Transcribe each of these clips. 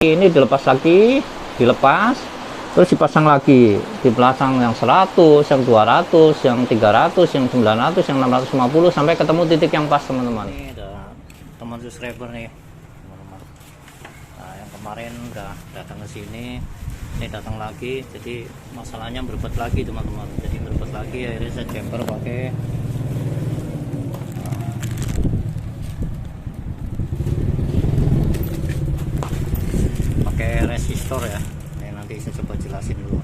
Ini dilepas lagi, dilepas, terus dipasang lagi, dipasang yang 100, yang 200, yang 300, yang 900, yang 650 sampai ketemu titik yang pas, teman-teman. Ini ada teman subscriber nih, teman-teman. Nah, yang kemarin udah datang ke sini, ini datang lagi, jadi masalahnya berbet lagi, teman-teman. Jadi berbet lagi, akhirnya saya jumper pakai resistor ya. Ini nanti saya coba jelasin dulu.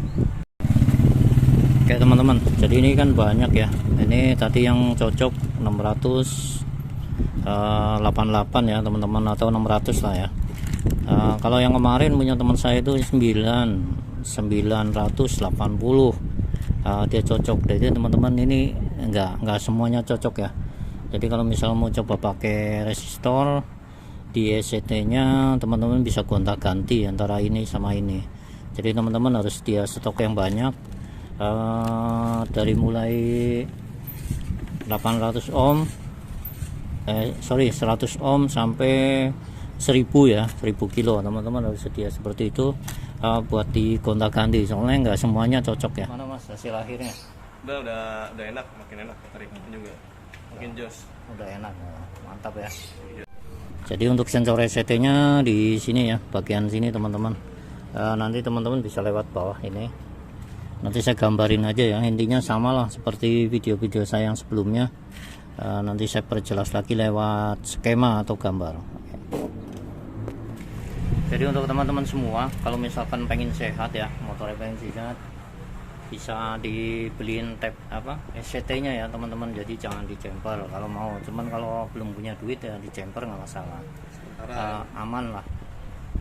Oke teman-teman, jadi ini kan banyak ya. Ini tadi yang cocok 688 ya teman-teman, atau 600 lah ya. Kalau yang kemarin punya teman saya itu 980, dia cocok. Jadi teman-teman ini enggak semuanya cocok ya. Jadi kalau misal mau coba pakai resistor di ECT nya, teman-teman bisa gonta-ganti antara ini sama ini. Jadi teman-teman harus dia stok yang banyak, dari mulai 800 ohm 100 ohm sampai 1000 ya, 1000 kilo. Teman-teman harus sedia seperti itu, buat di gonta-ganti, soalnya nggak semuanya cocok ya. Mana mas hasil akhirnya? Udah enak, makin enak tariknya juga, makin jos. Udah enak, mantap ya. Jadi untuk sensor ECT nya di sini ya, bagian sini teman-teman. Nanti teman-teman bisa lewat bawah ini, nanti saya gambarin aja ya. Intinya sama lah seperti video-video saya yang sebelumnya. Nanti saya perjelas lagi lewat skema atau gambar. Jadi untuk teman-teman semua, kalau misalkan pengen sehat ya, motornya pengen sehat, bisa dibeliin tab ECT nya ya teman-teman. Jadi jangan dijemper kalau mau, cuman kalau belum punya duit ya dijemper nggak masalah. Aman lah,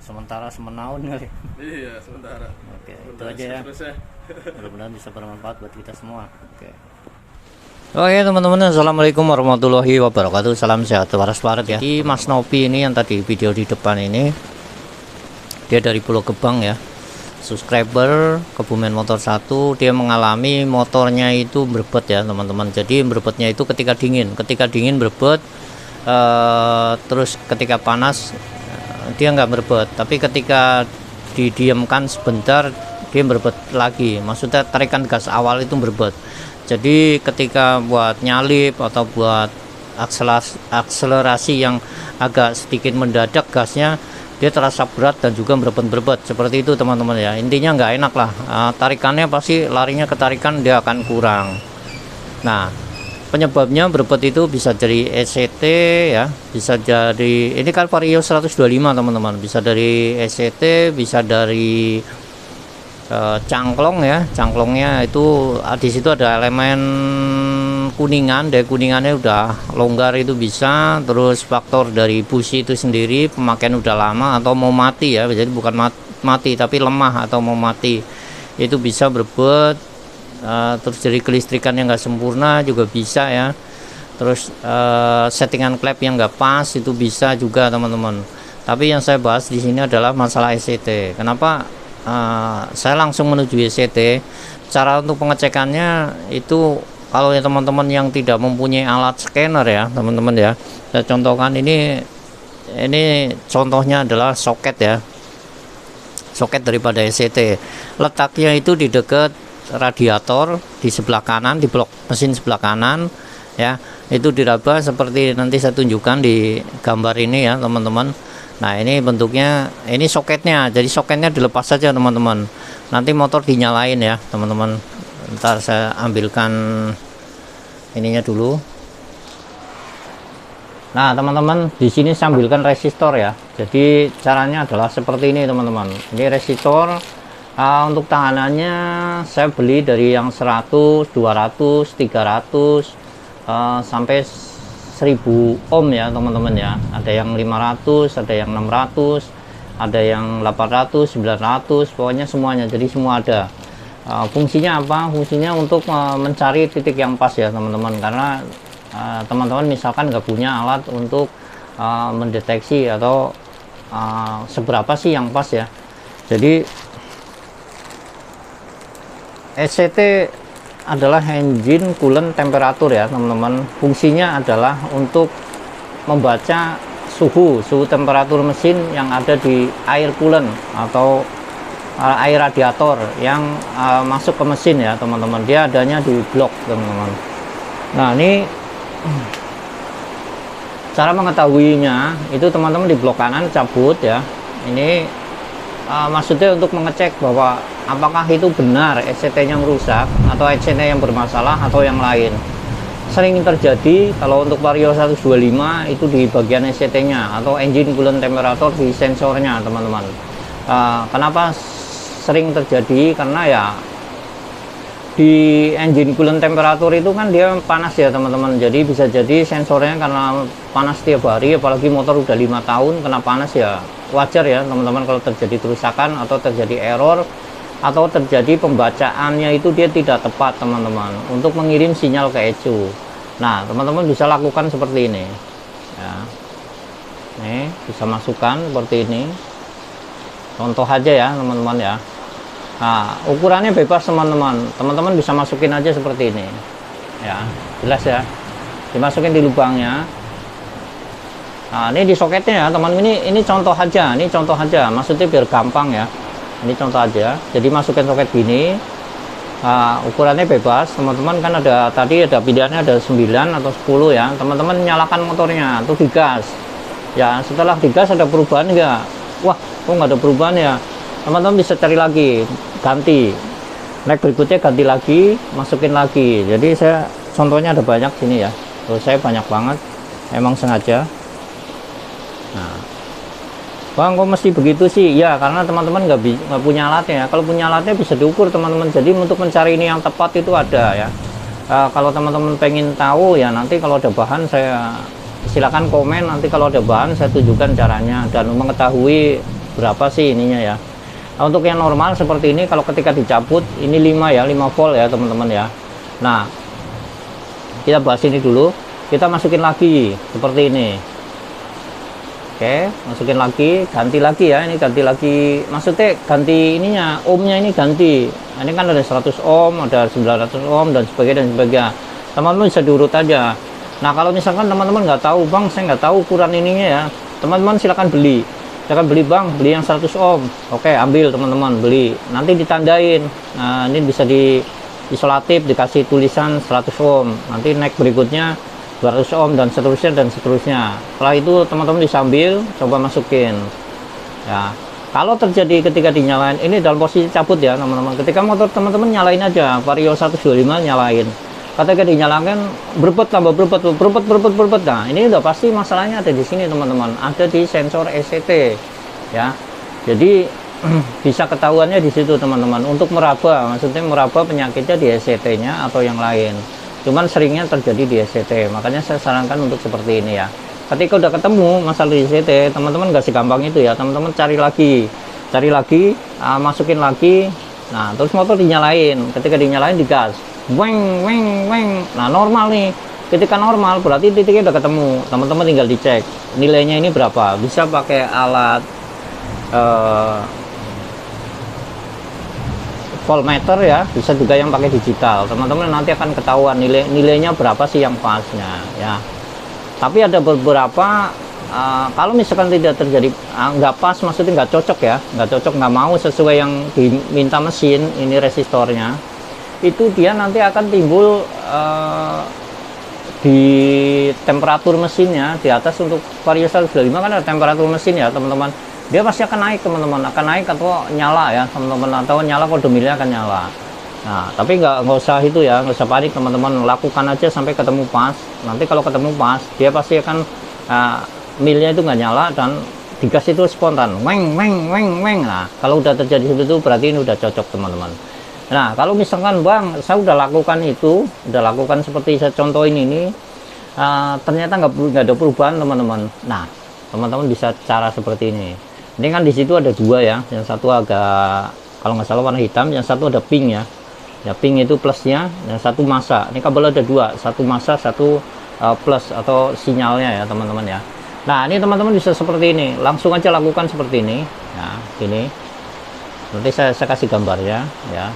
sementara semenaun kali. Iya, sementara. Oke, itu aja ya. Mudah-mudahan bisa bermanfaat buat kita semua. Oke teman-teman, assalamualaikum warahmatullahi wabarakatuh. Salam sehat waras warat ya. Jadi Mas Nopi ini yang tadi video di depan ini, dia dari Pulau Gebang ya, subscriber Kebumen Motor 1. Dia mengalami motornya itu berbet ya teman-teman. Jadi berbetnya itu ketika dingin berbet, terus ketika panas dia nggak berbet, tapi ketika didiamkan sebentar dia berbet lagi. Maksudnya tarikan gas awal itu berbet. Jadi ketika buat nyalip atau buat akselerasi yang agak sedikit mendadak, gasnya dia terasa berat dan juga berbet seperti itu teman-teman ya. Intinya nggak enak lah, tarikannya pasti larinya ke tarikan dia akan kurang. Nah penyebabnya berbet itu bisa dari ECT ya, bisa dari ini kan Vario 125 teman-teman, bisa dari ECT, bisa dari cangklong ya. Cangklongnya itu di situ ada elemen kuningan, dari kuningannya udah longgar itu bisa. Terus faktor dari busi itu sendiri, pemakaian udah lama atau mau mati ya, jadi bukan mati tapi lemah atau mau mati, itu bisa berbet. Terus dari kelistrikan yang nggak sempurna juga bisa ya. Terus settingan klep yang nggak pas itu bisa juga teman-teman. Tapi yang saya bahas di sini adalah masalah ECT. Kenapa saya langsung menuju ECT? Cara untuk pengecekannya itu, kalau ya teman-teman yang tidak mempunyai alat scanner ya teman-teman ya, saya contohkan ini contohnya adalah soket ya, soket daripada ECT. Letaknya itu di dekat radiator di sebelah kanan, di blok mesin sebelah kanan ya. Itu diraba seperti nanti saya tunjukkan di gambar ini ya teman-teman. Nah ini bentuknya, ini soketnya. Jadi soketnya dilepas saja teman-teman, nanti motor dinyalain ya teman-teman. Ntar saya ambilkan ininya dulu. Nah teman-teman, di sini saya ambilkan resistor ya. Jadi caranya adalah seperti ini teman-teman. Ini resistor. Untuk tahanannya saya beli dari yang 100, 200, 300 sampai 1000 ohm ya teman-teman ya. Ada yang 500, ada yang 600, ada yang 800, 900, pokoknya semuanya. Jadi semua ada. Fungsinya apa? Fungsinya untuk mencari titik yang pas ya teman-teman. Karena teman-teman misalkan nggak punya alat untuk mendeteksi atau seberapa sih yang pas ya. Jadi ECT adalah engine coolant temperatur ya teman-teman. Fungsinya adalah untuk membaca suhu temperatur mesin yang ada di air coolant atau air radiator yang masuk ke mesin ya teman-teman. Dia adanya di blok teman-teman. Nah ini cara mengetahuinya itu teman-teman di blok kanan cabut ya. Ini maksudnya untuk mengecek bahwa apakah itu benar ECT nya rusak atau ECT yang bermasalah atau yang lain. Sering terjadi kalau untuk Vario 125 itu di bagian ECT nya atau engine coolant temperature di sensornya teman-teman. Kenapa sering terjadi? Karena ya di engine coolant temperature itu kan dia panas ya teman-teman, jadi bisa jadi sensornya karena panas tiap hari, apalagi motor udah 5 tahun kena panas ya wajar ya teman-teman kalau terjadi kerusakan atau terjadi error atau terjadi pembacaannya itu dia tidak tepat teman-teman untuk mengirim sinyal ke ECU. Nah teman-teman bisa lakukan seperti ini ya, nih bisa masukkan seperti ini, contoh aja ya teman-teman ya. Nah, ukurannya bebas teman-teman bisa masukin aja seperti ini ya, jelas ya, dimasukin di lubangnya. Nah ini di soketnya ya teman, ini contoh aja, maksudnya biar gampang ya, ini contoh aja. Jadi masukin soket gini. Nah, ukurannya bebas teman-teman, kan ada tadi ada pilihannya ada 9 atau 10 ya teman-teman. Nyalakan motornya tuh digas ya, setelah digas ada perubahan enggak? Wah kok nggak ada perubahan ya, teman-teman bisa cari lagi, ganti naik berikutnya, ganti lagi, masukin lagi. Jadi saya contohnya ada banyak sini ya, tuh saya banyak banget, emang sengaja. Nah bang kok mesti begitu sih ya, karena teman-teman nggak punya alatnya ya. Kalau punya alatnya bisa diukur teman-teman. Jadi untuk mencari ini yang tepat itu ada ya. Kalau teman-teman pengen tahu ya, nanti kalau ada bahan saya silakan komen, nanti kalau ada bahan saya tunjukkan caranya dan mengetahui berapa sih ininya ya. Nah, untuk yang normal seperti ini, kalau ketika dicabut ini 5 ya, 5 volt ya teman-teman ya. Nah kita bahas ini dulu, kita masukin lagi seperti ini. Oke, masukin lagi, ganti lagi ya, ini ganti lagi, maksudnya ganti ininya, ohmnya ini ganti. Nah, ini kan ada 100 ohm, ada 900 ohm dan sebagainya. Teman-teman bisa diurut aja. Nah kalau misalkan teman-teman nggak tahu, bang saya nggak tahu ukuran ininya ya, teman-teman silakan beli bang, beli yang 100 ohm. Oke, ambil teman-teman, beli, nanti ditandain. Nah ini bisa di isolatif, dikasih tulisan 100 ohm, nanti naik berikutnya 200 ohm dan seterusnya. Setelah itu teman-teman disambil, coba masukin ya. Kalau terjadi ketika dinyalain, ini dalam posisi cabut ya teman-teman, ketika motor teman-teman nyalain aja Vario 125, nyalain, ketika dinyalakan berbet, tambah berbet. Nah ini udah pasti masalahnya ada di sini teman-teman, ada di sensor ECT ya. Jadi bisa ketahuannya di situ teman-teman, untuk meraba, maksudnya meraba penyakitnya di ECT nya atau yang lain. Cuman seringnya terjadi di ECT, makanya saya sarankan untuk seperti ini ya. Ketika udah ketemu masalah di ECT, teman-teman gak segampang itu ya, teman-teman cari lagi, masukin lagi. Nah terus motor dinyalain, ketika dinyalain digas, weng. Nah normal nih, ketika normal berarti titiknya udah ketemu, teman-teman tinggal dicek nilainya ini berapa. Bisa pakai alat voltmeter ya, bisa juga yang pakai digital. Teman-teman nanti akan ketahuan nilainya berapa sih yang pasnya ya. Tapi ada beberapa kalau misalkan tidak terjadi nggak pas, maksudnya nggak cocok ya, nggak mau sesuai yang diminta mesin, ini resistornya itu dia nanti akan timbul di temperatur mesinnya di atas. Untuk Vario 125 kan ada temperatur mesin ya teman-teman, dia pasti akan naik teman-teman, akan naik atau nyala ya teman-teman, atau nyala kode milnya akan nyala. Nah tapi nggak usah itu ya, nggak usah panik teman-teman, lakukan aja sampai ketemu pas. Nanti kalau ketemu pas, dia pasti akan milnya itu nggak nyala dan digas itu spontan, weng. Nah kalau udah terjadi seperti itu berarti ini udah cocok teman-teman. Nah kalau misalkan bang saya udah lakukan seperti saya contohin ini, ternyata nggak ada perubahan teman-teman. Nah teman-teman bisa cara seperti ini. Ini kan di situ ada dua ya, yang satu agak kalau nggak salah warna hitam, yang satu ada pink ya. Ya pink itu plusnya, yang satu massa. Ini kabel ada dua, satu massa, satu plus atau sinyalnya ya teman-teman ya. Nah ini teman-teman bisa seperti ini, langsung aja lakukan seperti ini. Nah ini nanti saya kasih gambarnya ya.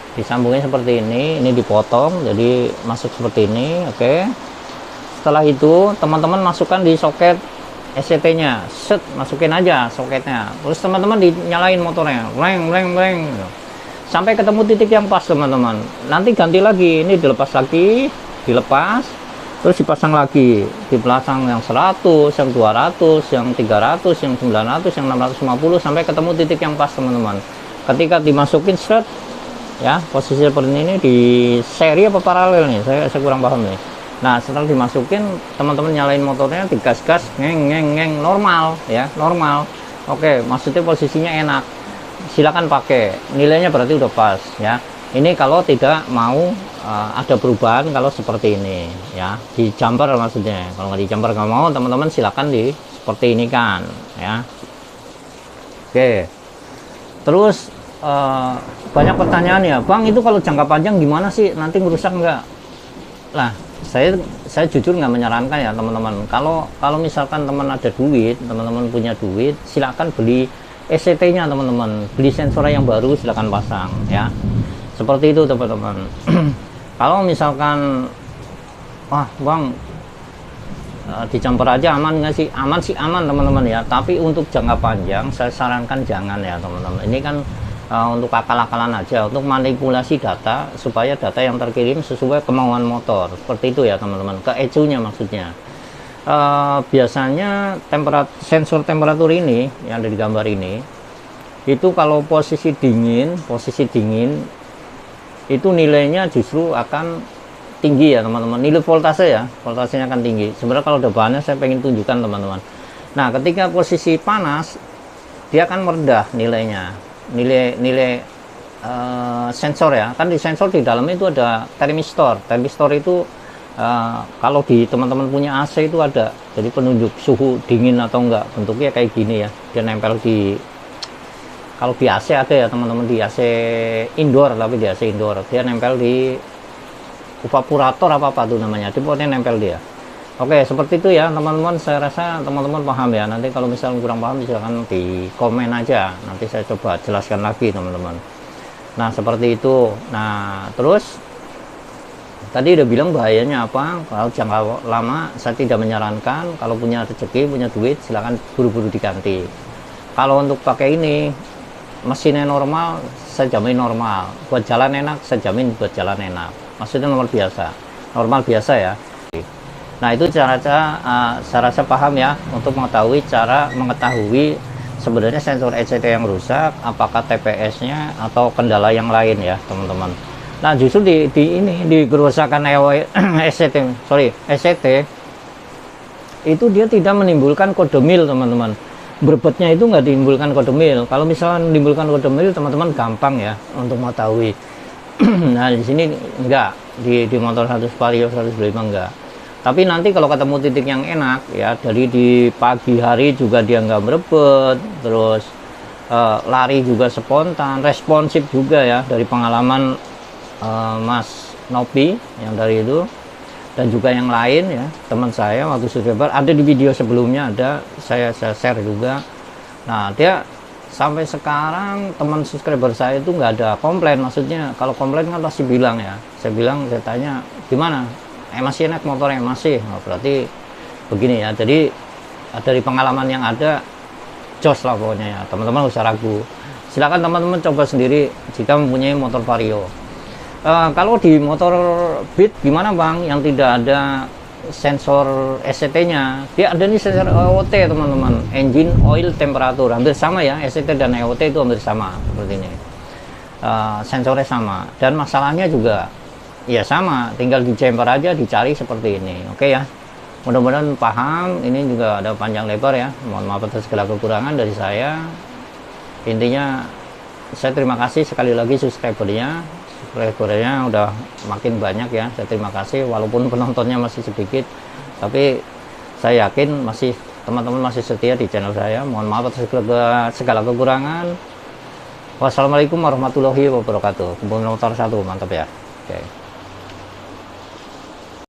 Disambungnya seperti ini dipotong jadi masuk seperti ini. Oke, setelah itu teman-teman masukkan di soket SCT-nya, set masukin aja soketnya, terus teman-teman dinyalain motornya, reng reng reng sampai ketemu titik yang pas teman-teman. Nanti ganti lagi, ini dilepas lagi, dilepas, terus dipasang lagi, dipasang yang 100, yang 200, yang 300, yang 900, yang 650 sampai ketemu titik yang pas teman-teman. Ketika dimasukin set ya, posisi seperti ini di seri apa paralel nih, saya kurang paham nih. Nah setelah dimasukin, teman-teman nyalain motornya, digas-gas, ngeng normal ya, normal. Oke, maksudnya posisinya enak, silakan pakai, nilainya berarti udah pas ya. Ini kalau tidak mau ada perubahan kalau seperti ini ya, di jumper maksudnya. Kalau nggak di jumper nggak mau, teman-teman silakan di seperti ini kan ya. Oke, terus banyak pertanyaan ya, Bang, itu kalau jangka panjang gimana sih, nanti merusak nggak? Nah, saya jujur nggak menyarankan ya teman-teman. Kalau misalkan teman ada duit, teman-teman punya duit, silakan beli SCT-nya teman-teman, beli sensor yang baru silakan pasang ya. Seperti itu teman-teman. Kalau misalkan, wah Bang, di jumper aja aman nggak sih? Aman sih aman teman-teman ya. Tapi untuk jangka panjang saya sarankan jangan ya teman-teman. Ini kan untuk akal-akalan aja, untuk manipulasi data supaya data yang terkirim sesuai kemauan motor. Seperti itu ya teman-teman. Ke ECU-nya maksudnya. Biasanya sensor temperatur ini yang ada di gambar ini, itu kalau posisi dingin itu nilainya justru akan tinggi ya teman-teman. Nilai voltasenya akan tinggi. Sebenarnya kalau ada bahannya saya pengen tunjukkan teman-teman. Nah ketika posisi panas dia akan merendah nilainya, nilai sensor ya. Kan di sensor di dalamnya itu ada termistor itu kalau di teman-teman punya AC itu ada, jadi penunjuk suhu dingin atau enggak, bentuknya kayak gini ya, dia nempel di, kalau di AC ada ya teman-teman, di AC indoor, tapi di AC indoor dia nempel di evaporator apa tuh namanya, di pokoknya nempel dia. Oke, seperti itu ya teman-teman. Saya rasa teman-teman paham ya. Nanti kalau misalnya kurang paham silahkan di komen aja, nanti saya coba jelaskan lagi teman-teman. Nah seperti itu. Nah terus tadi udah bilang bahayanya apa. Kalau jangka lama saya tidak menyarankan. Kalau punya rezeki, punya duit, silahkan buru-buru diganti. Kalau untuk pakai ini, mesinnya normal, saya jamin normal. Buat jalan enak, saya jamin buat jalan enak. Maksudnya normal biasa ya. Nah itu saya rasa paham ya, untuk mengetahui sebenarnya sensor ECT yang rusak, apakah TPS-nya atau kendala yang lain ya teman-teman. Nah justru di kerusakan ECT itu dia tidak menimbulkan kode mil teman-teman. Berbetnya itu nggak ditimbulkan kode mil. Kalau misalnya menimbulkan kode mil, teman-teman gampang ya untuk mengetahui. Nah di sini enggak, di motor 100 Vario 125 enggak. Tapi nanti kalau ketemu titik yang enak ya, dari di pagi hari juga dia nggak berebet, terus lari juga spontan, responsif juga ya, dari pengalaman Mas Nopi yang dari itu, dan juga yang lain ya, teman saya waktu subscriber, ada di video sebelumnya, ada saya share juga. Nah dia sampai sekarang teman subscriber saya itu nggak ada komplain. Maksudnya kalau komplain kan pasti bilang ya, saya tanya gimana, masih enak motornya, masih. Oh, berarti begini ya. Jadi dari pengalaman yang ada, jos lah pokoknya ya teman-teman, usah ragu. Silakan teman-teman coba sendiri jika mempunyai motor Vario. Kalau di motor Beat gimana Bang, yang tidak ada sensor SCT-nya? Dia ada nih sensor EOT teman-teman, engine oil temperatur, hampir sama ya, SCT dan EOT itu hampir sama seperti ini. Sensornya sama, dan masalahnya juga ya sama, tinggal di jumper aja, dicari seperti ini. Oke ya, mudah-mudahan paham. Ini juga ada panjang lebar ya, mohon maaf atas segala kekurangan dari saya. Intinya saya terima kasih sekali lagi subscribernya udah makin banyak ya. Saya terima kasih, walaupun penontonnya masih sedikit, tapi saya yakin masih teman-teman masih setia di channel saya. Mohon maaf atas segala kekurangan. Wassalamualaikum warahmatullahi wabarakatuh. Kumpul motor 1, mantap ya. Oke.